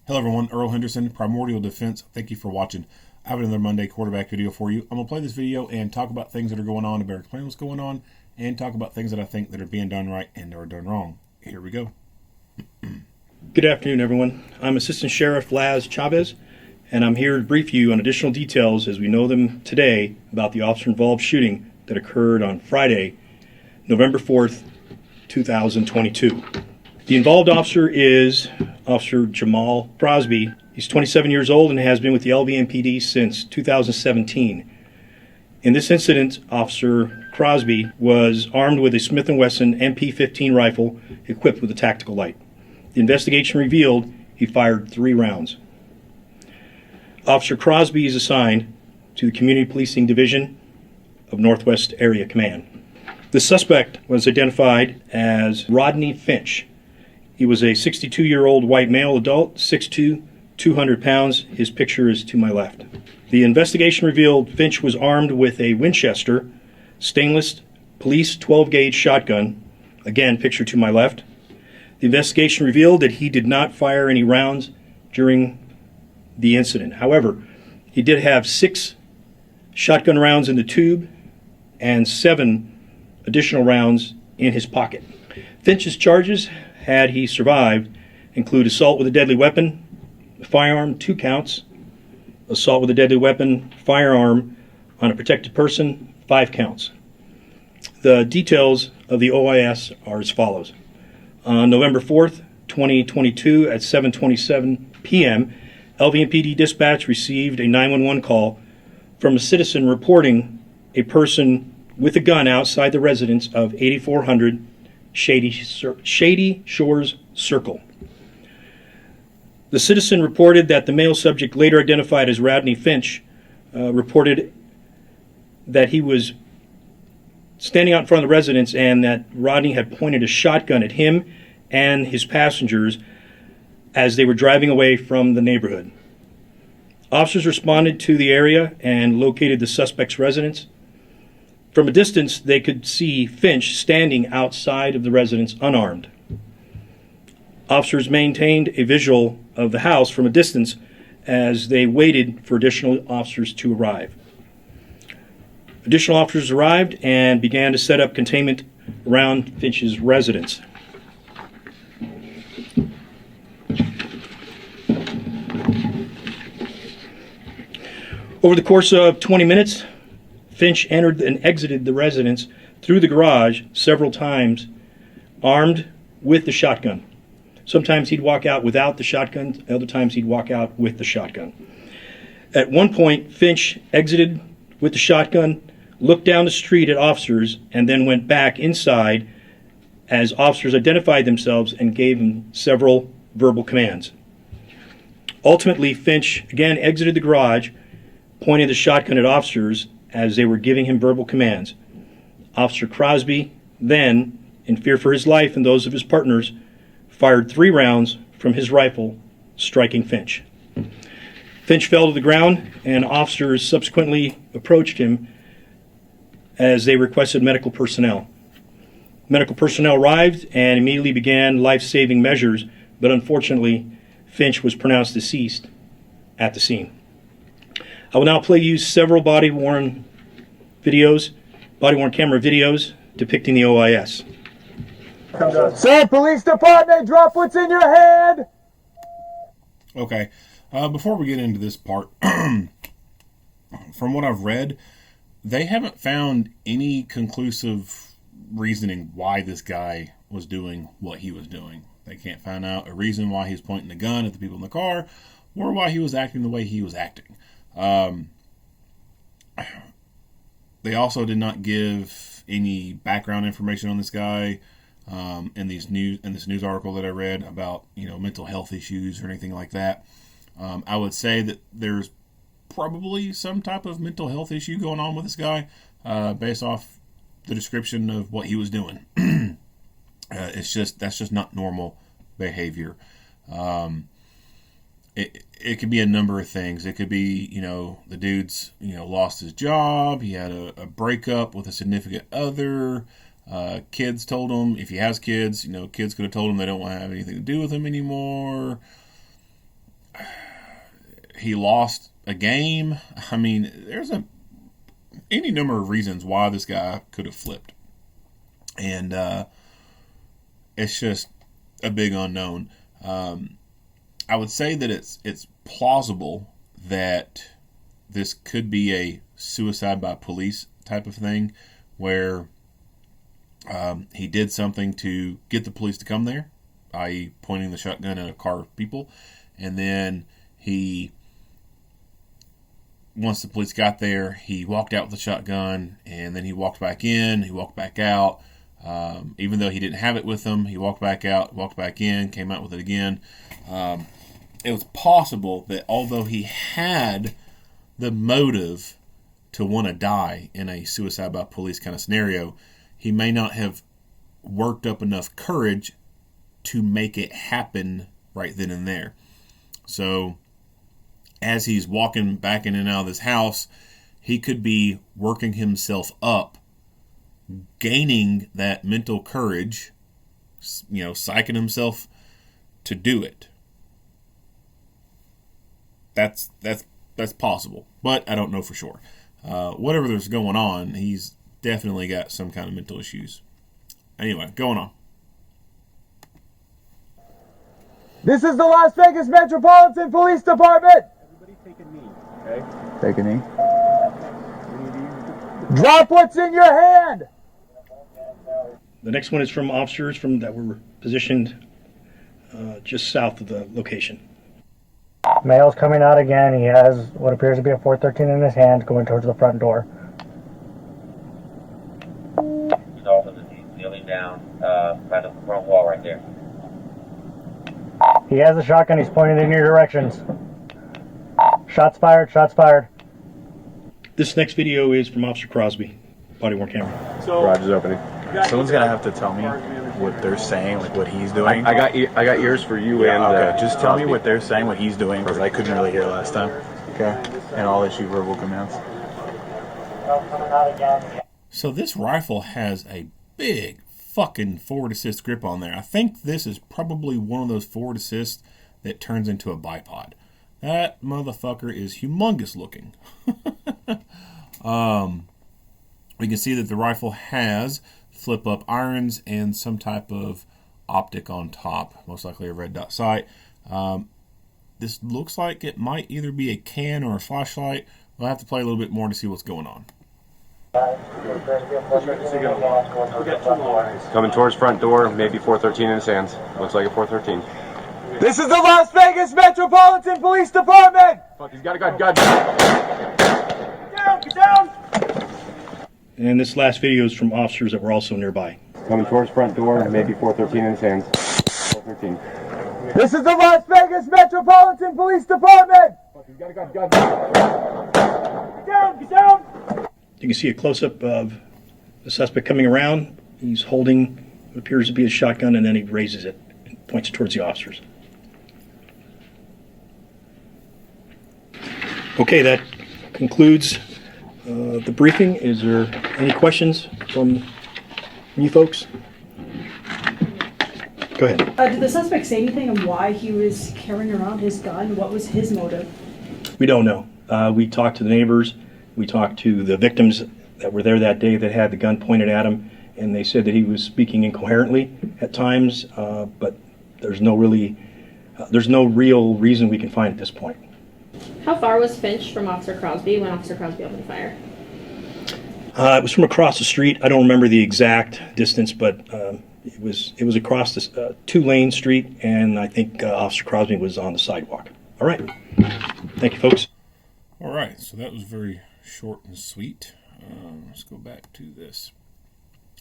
Hello everyone, Earl Henderson, Primordial Defense. Thank you for watching. I have another Monday quarterback video for you. I'm going to play this video and talk about things that are going on, better explain what's going on, and talk about things that I think that are being done right and are done wrong. Here we go. Good afternoon, everyone. I'm Assistant Sheriff Laz Chavez, and I'm here to brief you on additional details as we know them today about the officer-involved shooting that occurred on Friday, November 4th, 2022. The involved officer is Officer Jamal Crosby. He's 27 years old and has been with the LVMPD since 2017. In this incident, Officer Crosby was armed with a Smith & Wesson MP-15 rifle equipped with a tactical light. The investigation revealed he fired 3 rounds. Officer Crosby is assigned to the Community Policing Division of Northwest Area Command. The suspect was identified as Rodney Finch. He was a 62-year-old white male adult, 6'2", 200 pounds. His picture is to my left. The investigation revealed Finch was armed with a Winchester stainless police 12-gauge shotgun, again, picture to my left. The investigation revealed that he did not fire any rounds during the incident. However, he did have 6 shotgun rounds in the tube and 7 additional rounds in his pocket. Finch's charges, had he survived, include assault with a deadly weapon, firearm, 2 counts, assault with a deadly weapon, firearm on a protected person, 5 counts. The details of the OIS are as follows. On November 4th, 2022 at 7:27 p.m., LVMPD dispatch received a 911 call from a citizen reporting a person with a gun outside the residence of 8400 Shady Shores Circle. The citizen reported that the male subject, later identified as Rodney Finch, reported that he was standing out in front of the residence and that Rodney had pointed a shotgun at him and his passengers as they were driving away from the neighborhood. Officers responded to the area and located the suspect's residence. From a distance, they could see Finch standing outside of the residence unarmed. Officers maintained a visual of the house from a distance as they waited for additional officers to arrive. Additional officers arrived and began to set up containment around Finch's residence. Over the course of 20 minutes, Finch entered and exited the residence through the garage several times, armed with the shotgun. Sometimes he'd walk out without the shotgun, other times he'd walk out with the shotgun. At one point, Finch exited with the shotgun, looked down the street at officers, and then went back inside as officers identified themselves and gave him several verbal commands. Ultimately, Finch again exited the garage, pointed the shotgun at officers as they were giving him verbal commands. Officer Crosby then, in fear for his life and those of his partners, fired 3 rounds from his rifle, striking Finch. Finch fell to the ground, and officers subsequently approached him as they requested medical personnel. Medical personnel arrived and immediately began life-saving measures, but unfortunately, Finch was pronounced deceased at the scene. I will now play you several body-worn camera videos depicting the OIS. Say, police department, drop what's in your head! Okay, before we get into this part, from what I've read, they haven't found any conclusive reasoning why this guy was doing what he was doing. They can't find out a reason why he's pointing the gun at the people in the car or why he was acting the way he was acting. They also did not give any background information on this guy in this news article that I read about mental health issues or anything like that. I would say that there's probably some type of mental health issue going on with this guy based off the description of what he was doing. That's just not normal behavior. It could be a number of things. It could be, the dude's, lost his job. He had a breakup with a significant other. Kids told him, if he has kids, kids could have told him they don't want to have anything to do with him anymore. he lost a game. I mean, there's any number of reasons why this guy could have flipped. And it's just a big unknown. I would say that it's plausible that this could be a suicide by police type of thing, where he did something to get the police to come there, i.e. pointing the shotgun at a car of people, and then once the police got there, he walked out with the shotgun, and then he walked back in, he walked back out. Even though he didn't have it with him, he walked back out, walked back in, came out with it again. It was possible that although he had the motive to want to die in a suicide by police kind of scenario, he may not have worked up enough courage to make it happen right then and there. So as he's walking back in and out of this house, he could be working himself up, gaining that mental courage, psyching himself to do it. That's possible, but I don't know for sure. Whatever there's going on, he's definitely got some kind of mental issues. Anyway, going on. This is the Las Vegas Metropolitan Police Department. Everybody take a knee, okay? Take a knee. Drop what's in your hand. The next one is from officers that were positioned just south of the location. Male's coming out again. He has what appears to be a 413 in his hand, going towards the front door. He's also kneeling down by the front wall right there. He has a shotgun. He's pointing in your directions. Shots fired. Shots fired. This next video is from Officer Crosby, body-worn camera. So, Garage is opening. someone's gonna have to tell me what they're saying, like what he's doing. I got ears for you and okay, just tell me what they're saying, what he's doing, because I couldn't really hear last time. Okay. And I'll issue verbal commands. So this rifle has a big fucking forward assist grip on there. I think this is probably one of those forward assists that turns into a bipod. That motherfucker is humongous looking. We can see that the rifle has flip-up irons and some type of optic on top, most likely a red dot sight. This looks like it might either be a can or a flashlight. We'll have to play a little bit more to see what's going on. Coming towards front door, maybe 413 in his hands. Looks like a 413. This is the Las Vegas Metropolitan Police Department. Fuck, he's got a gun. Gun. Get down. And this last video is from officers that were also nearby. Coming towards front door, maybe 413 in his hands. 413. This is the Las Vegas Metropolitan Police Department. Fuck, he's got a gun. Gun. Get down. You can see a close-up of the suspect coming around. He's holding what appears to be a shotgun, and then he raises it and points it towards the officers. Okay, that concludes the briefing. Is there any questions from you folks? Go ahead. Did the suspect say anything on why he was carrying around his gun? What was his motive? We don't know. We talked to the neighbors. We talked to the victims that were there that day that had the gun pointed at him, and they said that he was speaking incoherently at times, but there's no real reason we can find at this point. How far was Finch from Officer Crosby when Officer Crosby opened fire? It was from across the street. I don't remember the exact distance, but it was across this two-lane street, and I think Officer Crosby was on the sidewalk. All right. Thank you, folks. All right, so that was very short and sweet. Let's go back to this.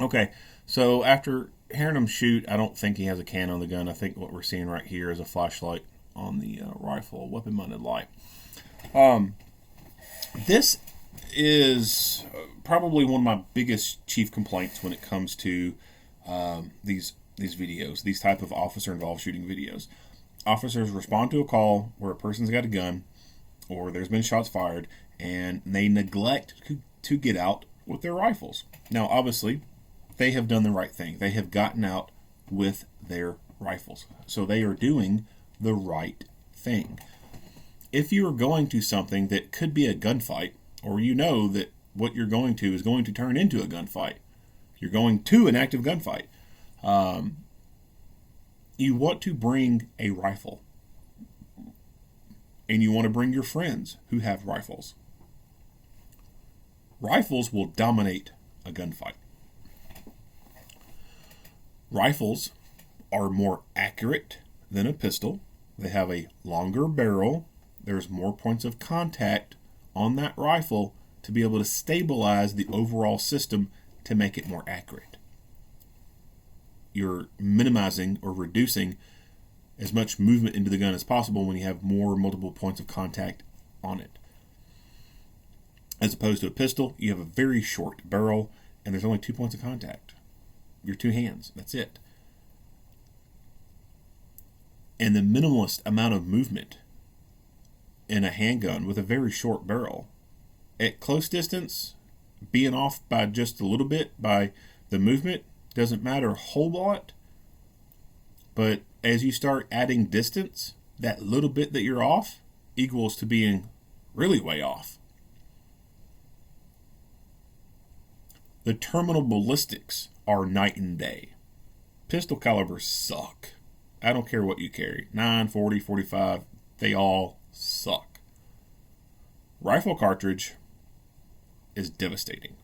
Okay, so after hearing him shoot, I don't think he has a can on the gun. I think what we're seeing right here is a flashlight on the rifle, a weapon-mounted light. This is probably one of my biggest chief complaints when it comes to these videos, these type of officer-involved shooting videos. Officers respond to a call where a person's got a gun or there's been shots fired, and they neglect to get out with their rifles. Now, obviously, they have done the right thing. They have gotten out with their rifles. So they are doing the right thing. if you are going to something that could be a gunfight, or you know that what you're going to is going to turn into a gunfight, you're going to an active gunfight, you want to bring a rifle. And you want to bring your friends who have rifles. Rifles will dominate a gunfight. Rifles are more accurate than a pistol. They have a longer barrel. There's more points of contact on that rifle to be able to stabilize the overall system to make it more accurate. You're minimizing or reducing as much movement into the gun as possible when you have multiple points of contact on it. As opposed to a pistol, you have a very short barrel and there's only 2 points of contact. Your 2 hands, that's it. And the minimalist amount of movement in a handgun with a very short barrel. At close distance, being off by just a little bit by the movement doesn't matter a whole lot. But as you start adding distance, that little bit that you're off equals to being really way off. The terminal ballistics are night and day. Pistol calibers suck. I don't care what you carry. 9, 40, 45, they all suck. Rifle cartridge is devastating.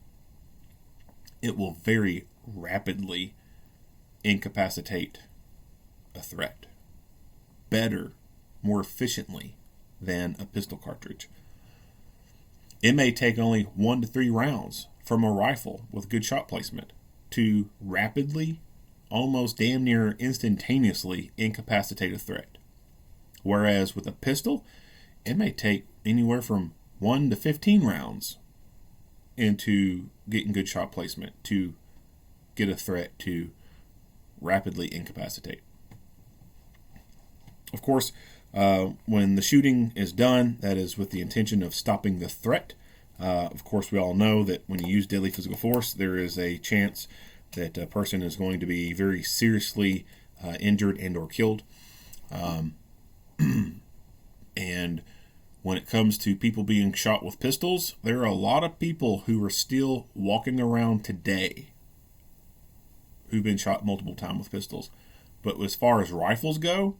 It will very rapidly incapacitate a threat. Better, more efficiently than a pistol cartridge. It may take only 1 to 3 rounds from a rifle with good shot placement to rapidly, almost damn near instantaneously incapacitate a threat. Whereas with a pistol, it may take anywhere from 1 to 15 rounds into getting good shot placement to get a threat to rapidly incapacitate. Of course, when the shooting is done, that is with the intention of stopping the threat. Of course, we all know that when you use deadly physical force, there is a chance that a person is going to be very seriously injured and or killed. And when it comes to people being shot with pistols, there are a lot of people who are still walking around today who've been shot multiple times with pistols. But as far as rifles go,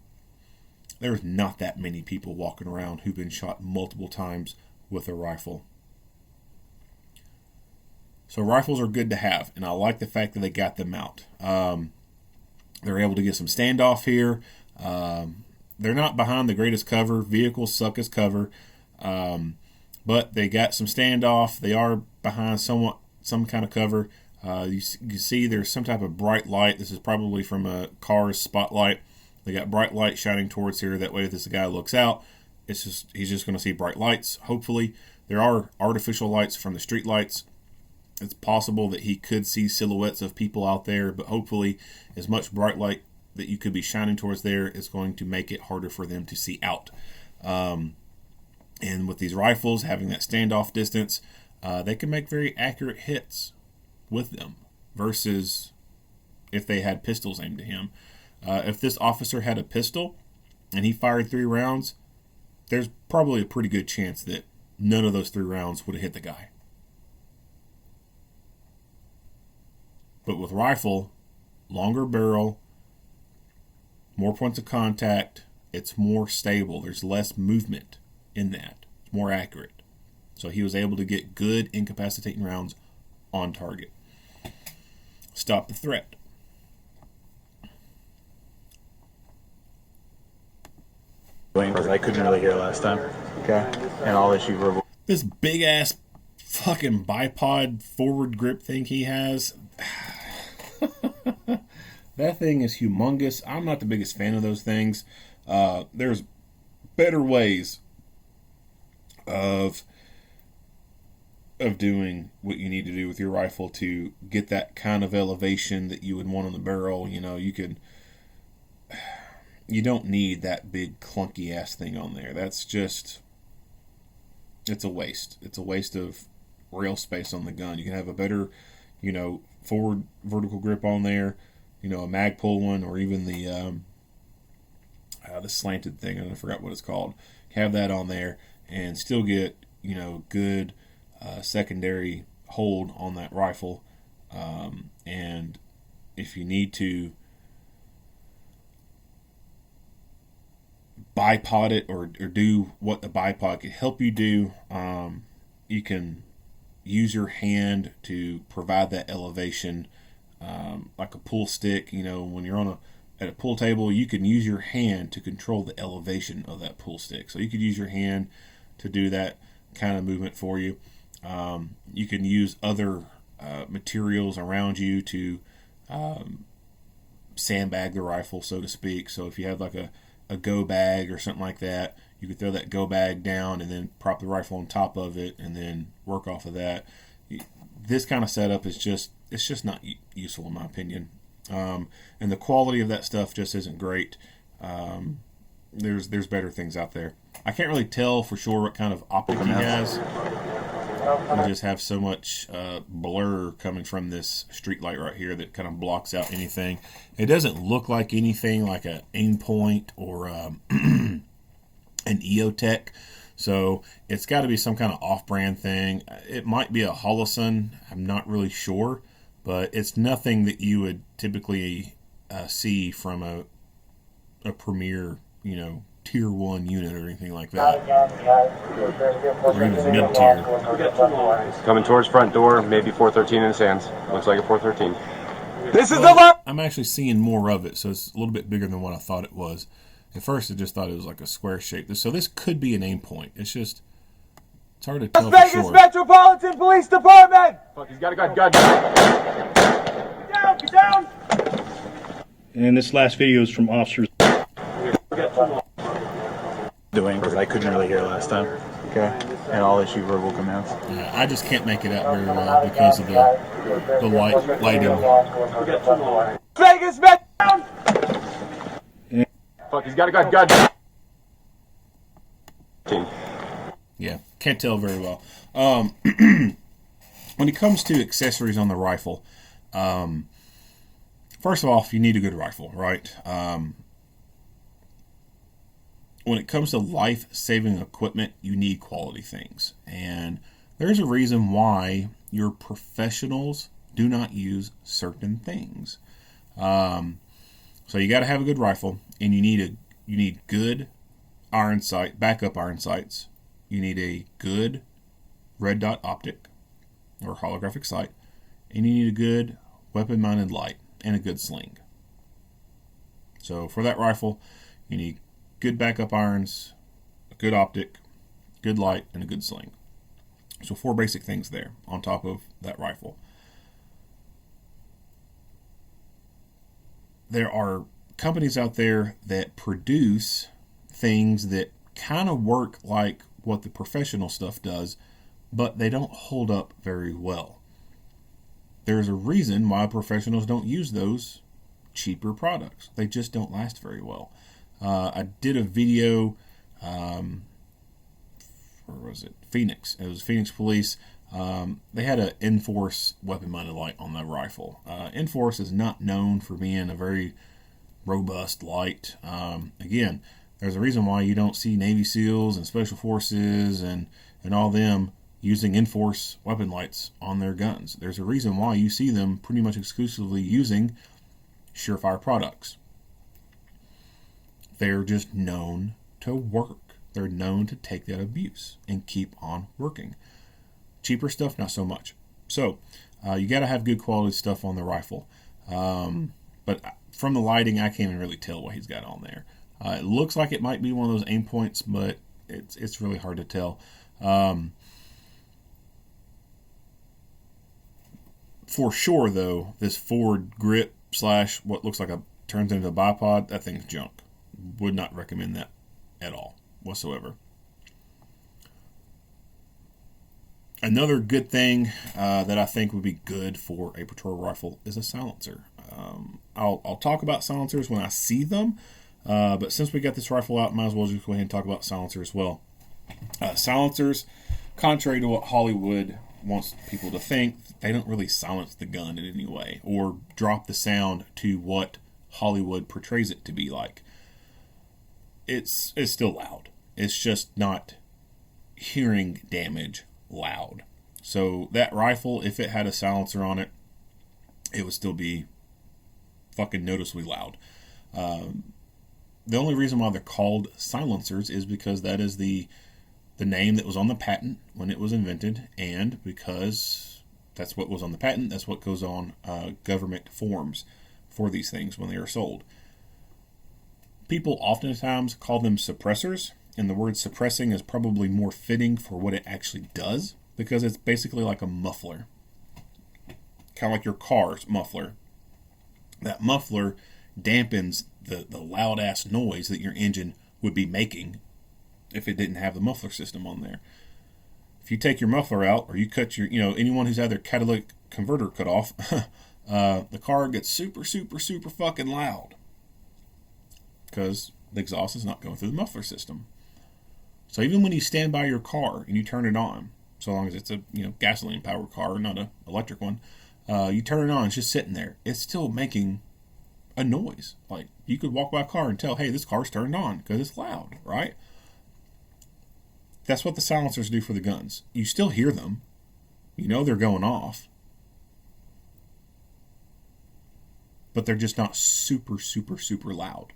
there's not that many people walking around who've been shot multiple times with a rifle. So rifles are good to have, and I like the fact that they got them out. They're able to get some standoff here. They're not behind the greatest cover. Vehicles suck as cover. But they got some standoff. They are behind some kind of cover. You see there's some type of bright light. This is probably from a car's spotlight. They got bright light shining towards here. That way if this guy looks out, he's just going to see bright lights, hopefully. There are artificial lights from the street lights. It's possible that he could see silhouettes of people out there, but hopefully as much bright light that you could be shining towards there is going to make it harder for them to see out. And with these rifles having that standoff distance, they can make very accurate hits with them versus if they had pistols aimed at him. If this officer had a pistol and he fired 3 rounds, there's probably a pretty good chance that none of those 3 rounds would have hit the guy. But with rifle, longer barrel, more points of contact, it's more stable. There's less movement in that. It's more accurate. So he was able to get good incapacitating rounds on target. Stop the threat. Because I couldn't really hear last time. Okay. And I'll issue verbal. This big ass fucking bipod forward grip thing he has. That thing is humongous. I'm not the biggest fan of those things. There's better ways of doing what you need to do with your rifle to get that kind of elevation that you would want on the barrel. You know, you don't need that big clunky ass thing on there. That's just, it's a waste. It's a waste of rail space on the gun. You can have a better, forward vertical grip on there, a mag pull one, or even the the slanted thing. I forgot what it's called. Have that on there and still get, good secondary hold on that rifle. And if you need to bipod it or do what the bipod could help you do, you can use your hand to provide that elevation, like a pull stick. When you're at a pool table, you can use your hand to control the elevation of that pool stick. So you could use your hand to do that kind of movement for you. You can use other materials around you to sandbag the rifle, so to speak. So if you have like a go bag or something like that, you could throw that go bag down and then prop the rifle on top of it and then work off of that. This kind of setup is just not useful in my opinion. And the quality of that stuff just isn't great. There's better things out there. I can't really tell for sure what kind of optic he has. We just have so much blur coming from this street light right here that kind of blocks out anything. It doesn't look like anything like an aim point or an EOTech. So it's got to be some kind of off-brand thing. It might be a Holosun. I'm not really sure. But it's nothing that you would typically see from a premier, tier 1 unit or anything like that. Or even mid-tier. Coming towards front door, maybe 413 in his hands. Looks like a 413. This is the I'm actually seeing more of it, so it's a little bit bigger than what I thought it was. At first, I just thought it was like a square shape. So this could be an aim point. It's hard to tell Las for Vegas sure. Metropolitan Police Department! Fuck, he's got a gun. Get down, get down! And this last video is from officers. Doing because I couldn't really hear last time. Okay. And I'll issue verbal commands. Yeah, I just can't make it out very well because of the lighting. Vegas Met down! Fuck, he's got a gun. Yeah, can't tell very well. When it comes to accessories on the rifle, first of all, you need a good rifle, right? When it comes to life-saving equipment, you need quality things. And there's a reason why your professionals do not use certain things. So you got to have a good rifle, and you need good iron sight, backup iron sights. You need a good red dot optic or holographic sight, and you need a good weapon-mounted light and a good sling. So for that rifle, you need good backup irons, a good optic, good light, and a good sling. So 4 basic things there on top of that rifle. There are companies out there that produce things that kind of work like what the professional stuff does, but they don't hold up very well. There's a reason why professionals don't use those cheaper products. They just don't last very well. I did a video, where was it? Phoenix. It was Phoenix Police. They had an Enforce weapon-mounted light on the rifle. Enforce is not known for being a very robust light. Again, there's a reason why you don't see Navy SEALs and Special Forces and all them using Enforce weapon lights on their guns. There's a reason why you see them pretty much exclusively using Surefire products. They're just known to work. They're known to take that abuse and keep on working. Cheaper stuff, not so much. So you got to have good quality stuff on the rifle. But from the lighting, I can't even really tell what he's got on there. It looks like it might be one of those aim points, but it's really hard to tell. For sure, though, this forward grip / what looks like turns into a bipod, that thing's junk. Would not recommend that at all, whatsoever. Another good thing that I think would be good for a patrol rifle is a silencer. I'll talk about silencers when I see them, but since we got this rifle out, might as well just go ahead and talk about silencer as well. Silencers, contrary to what Hollywood wants people to think, they don't really silence the gun in any way or drop the sound to what Hollywood portrays it to be like. it's still loud. It's just not hearing damage loud. So that rifle, if it had a silencer on it, it would still be fucking noticeably loud. The only reason why they're called silencers is because that is the name that was on the patent when it was invented, and because that's what was on the patent, that's what goes on government forms for these things when they are sold. People oftentimes call them suppressors, and the word suppressing is probably more fitting for what it actually does, because it's basically like a muffler. Kind of like your car's muffler. That muffler dampens the loud-ass noise that your engine would be making if it didn't have the muffler system on there. If you take your muffler out, or you cut your, anyone who's had their catalytic converter cut off, the car gets super, super, super fucking loud. Because the exhaust is not going through the muffler system. So even when you stand by your car and you turn it on, so long as it's a gasoline powered car, not an electric one, you turn it on, it's just sitting there. It's still making a noise. Like, you could walk by a car and tell, hey, this car's turned on because it's loud, right? That's what the silencers do for the guns. You still hear them. You know they're going off. But they're just not super, super, super loud.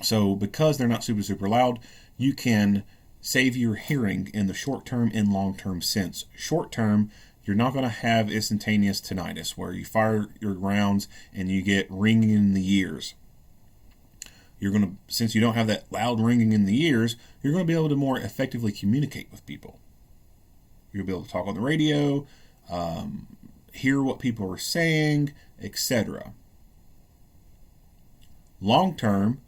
So because they're not super, super loud, you can save your hearing in the short term and long term sense. Short term, you're not going to have instantaneous tinnitus where you fire your rounds and you get ringing in the ears. Since you don't have that loud ringing in the ears, you're going to be able to more effectively communicate with people. You'll be able to talk on the radio, hear what people are saying, etc. Long term,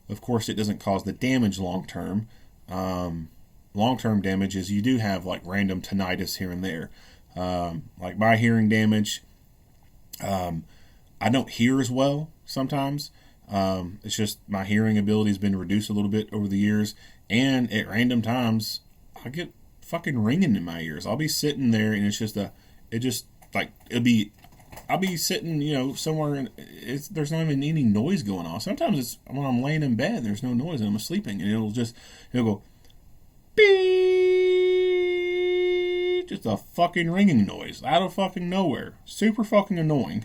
of course, it doesn't cause the damage long term. Long term damage is you do have like random tinnitus here and there. Like my hearing damage, I don't hear as well sometimes. It's just my hearing ability has been reduced a little bit over the years, and at random times I get fucking ringing in my ears. I'll be sitting there and I'll be sitting, somewhere and there's not even any noise going on. Sometimes it's when I'm laying in bed, there's no noise and I'm sleeping, and it'll go beep, just a fucking ringing noise out of fucking nowhere. Super fucking annoying.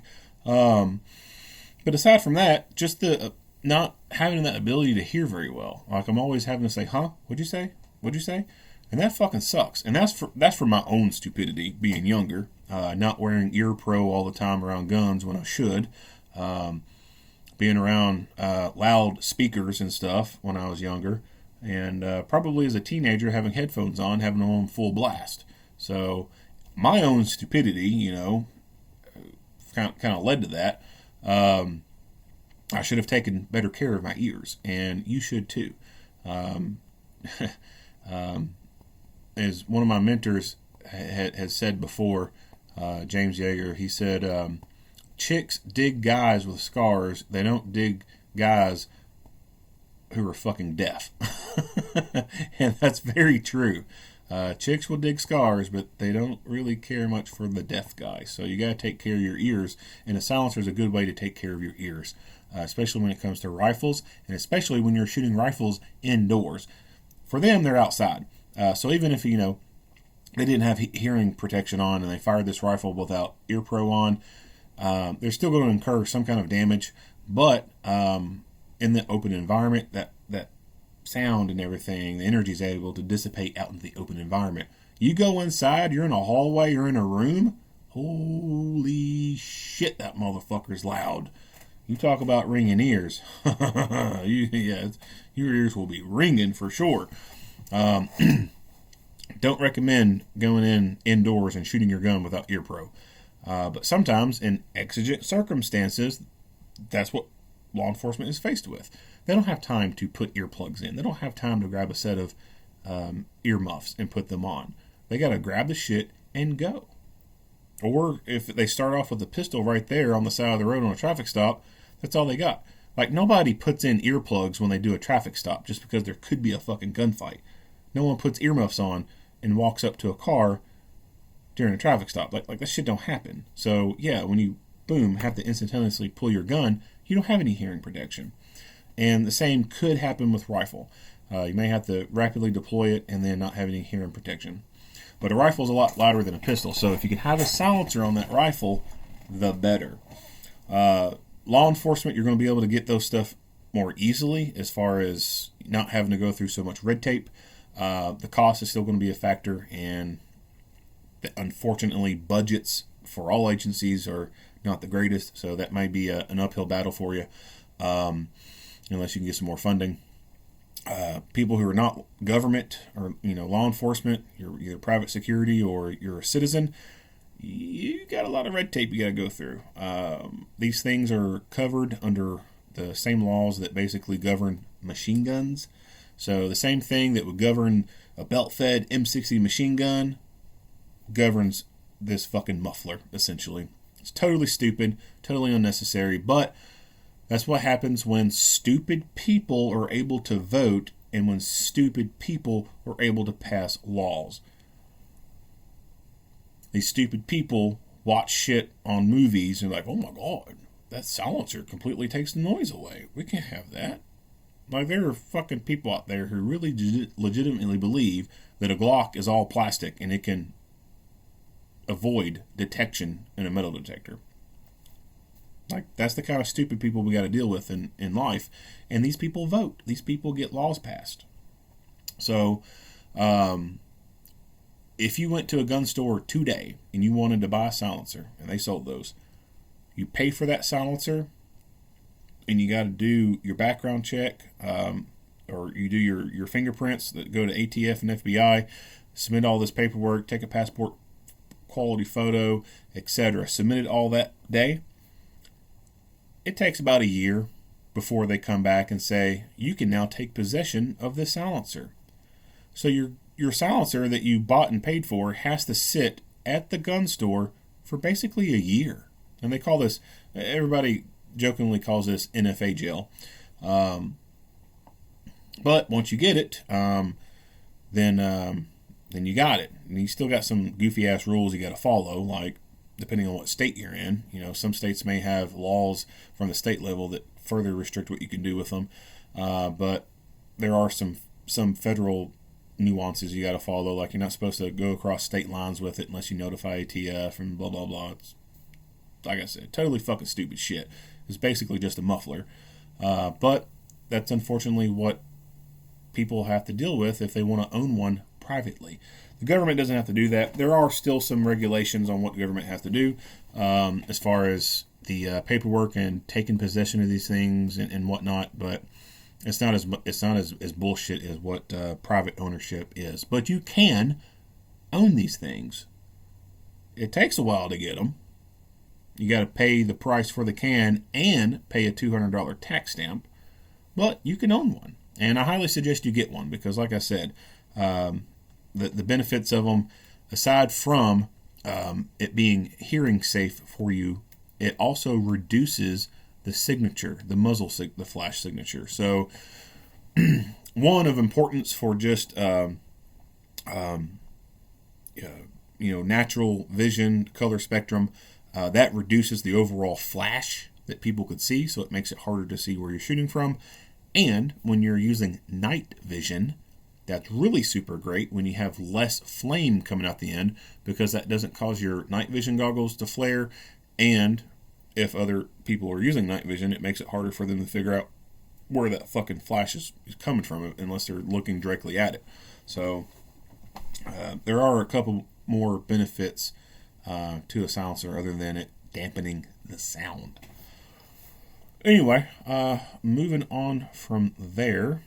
But aside from that, just the not having that ability to hear very well. Like, I'm always having to say, huh? What'd you say? What'd you say? And that fucking sucks. And that's for my own stupidity, being younger. Not wearing ear pro all the time around guns when I should. Being around loud speakers and stuff when I was younger. And probably as a teenager having headphones on, having them on full blast. So my own stupidity, kind of led to that. I should have taken better care of my ears, and you should too. As one of my mentors has said before, James Yeager, he said, chicks dig guys with scars. They don't dig guys who are fucking deaf. And that's very true. Chicks will dig scars, but they don't really care much for the deaf guy. So you got to take care of your ears, and a silencer is a good way to take care of your ears, especially when it comes to rifles, and especially when you're shooting rifles indoors. For them, they're outside. So even if, they didn't have hearing protection on and they fired this rifle without ear pro on, they're still going to incur some kind of damage. But in the open environment, that sound and everything, the energy is able to dissipate out into the open environment. You go inside, you're in a hallway, you're in a room, holy shit, that motherfucker's loud. You talk about ringing ears. Your ears will be ringing for sure. Don't recommend going indoors and shooting your gun without ear pro. But sometimes in exigent circumstances, that's what law enforcement is faced with. They don't have time to put earplugs in. They don't have time to grab a set of earmuffs and put them on. They got to grab the shit and go. Or if they start off with a pistol right there on the side of the road on a traffic stop, that's all they got. Like, nobody puts in earplugs when they do a traffic stop just because there could be a fucking gunfight. No one puts earmuffs on and walks up to a car during a traffic stop. Like that shit don't happen. So, yeah, when you, boom, have to instantaneously pull your gun, you don't have any hearing protection. And the same could happen with rifle. You may have to rapidly deploy it and then not have any hearing protection. But a rifle is a lot louder than a pistol, so if you can have a silencer on that rifle, the better. Law enforcement, you're going to be able to get those stuff more easily as far as not having to go through so much red tape. The cost is still going to be a factor, and unfortunately, budgets for all agencies are not the greatest, so that might be an uphill battle for you, unless you can get some more funding. People who are not government or law enforcement, you're either private security or you're a citizen, you got a lot of red tape you got to go through. These things are covered under the same laws that basically govern machine guns. So the same thing that would govern a belt-fed M60 machine gun governs this fucking muffler, essentially. It's totally stupid, totally unnecessary, but that's what happens when stupid people are able to vote and when stupid people are able to pass laws. These stupid people watch shit on movies and are like, oh my god, that silencer completely takes the noise away. We can't have that. Like, there are fucking people out there who really legitimately believe that a Glock is all plastic and it can avoid detection in a metal detector. Like, that's the kind of stupid people we got to deal with in life. And these people vote. These people get laws passed. So, if you went to a gun store today and you wanted to buy a silencer, and they sold those, you pay for that silencer, and you got to do your background check, or you do your fingerprints that go to ATF and FBI, submit all this paperwork, take a passport quality photo, etc. Submit it all that day. It takes about a year before they come back and say, you can now take possession of this silencer. So your silencer that you bought and paid for has to sit at the gun store for basically a year. And they call this, everybody jokingly calls this NFA jail. But once you get it, then you got it. And you still got some goofy ass rules you got to follow, like depending on what state you're in. Some states may have laws from the state level that further restrict what you can do with them. But there are some federal nuances you got to follow, like you're not supposed to go across state lines with it unless you notify ATF and blah blah blah. It's, like I said, totally fucking stupid shit. It's basically just a muffler, but that's unfortunately what people have to deal with if they want to own one privately. The government doesn't have to do that. There are still some regulations on what the government has to do, as far as the paperwork and taking possession of these things and whatnot, but it's not as bullshit as what private ownership is. But you can own these things. It takes a while to get them. You got to pay the price for the can and pay a $200 tax stamp, but you can own one. And I highly suggest you get one because, like I said, the benefits of them, aside from it being hearing safe for you, it also reduces the signature, the muzzle, the flash signature. So, one of importance for just natural vision, color spectrum, that reduces the overall flash that people could see, so it makes it harder to see where you're shooting from. And when you're using night vision, that's really super great when you have less flame coming out the end, because that doesn't cause your night vision goggles to flare. And if other people are using night vision, it makes it harder for them to figure out where that fucking flash is coming from unless they're looking directly at it. So there are a couple more benefits to a silencer other than it dampening the sound. Anyway, moving on from there,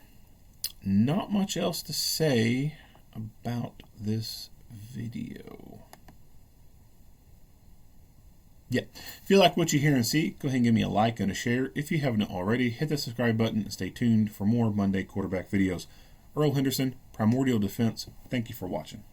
not much else to say about this video. Yeah, if you like what you hear and see, go ahead and give me a like and a share. If you haven't already, hit the subscribe button and stay tuned for more Monday quarterback videos. Earl Henderson, Primordial Defense, thank you for watching.